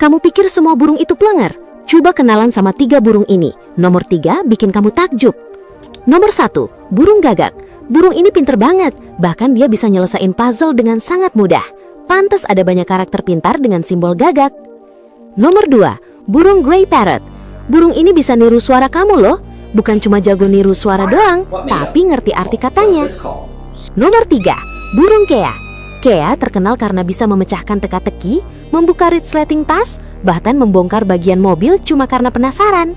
Kamu pikir semua burung itu pelengар? Coba kenalan sama 3 burung ini. Nomor 3 bikin kamu takjub. Nomor 1, burung gagak. Burung ini pinter banget, bahkan dia bisa nyelesain puzzle dengan sangat mudah. Pantes ada banyak karakter pintar dengan simbol gagak. Nomor 2, burung grey parrot. Burung ini bisa niru suara kamu loh. Bukan cuma jago niru suara doang, tapi ngerti arti katanya. Nomor 3, burung kea. Kea terkenal karena bisa memecahkan teka-teki, membuka resleting tas, bahkan membongkar bagian mobil cuma karena penasaran.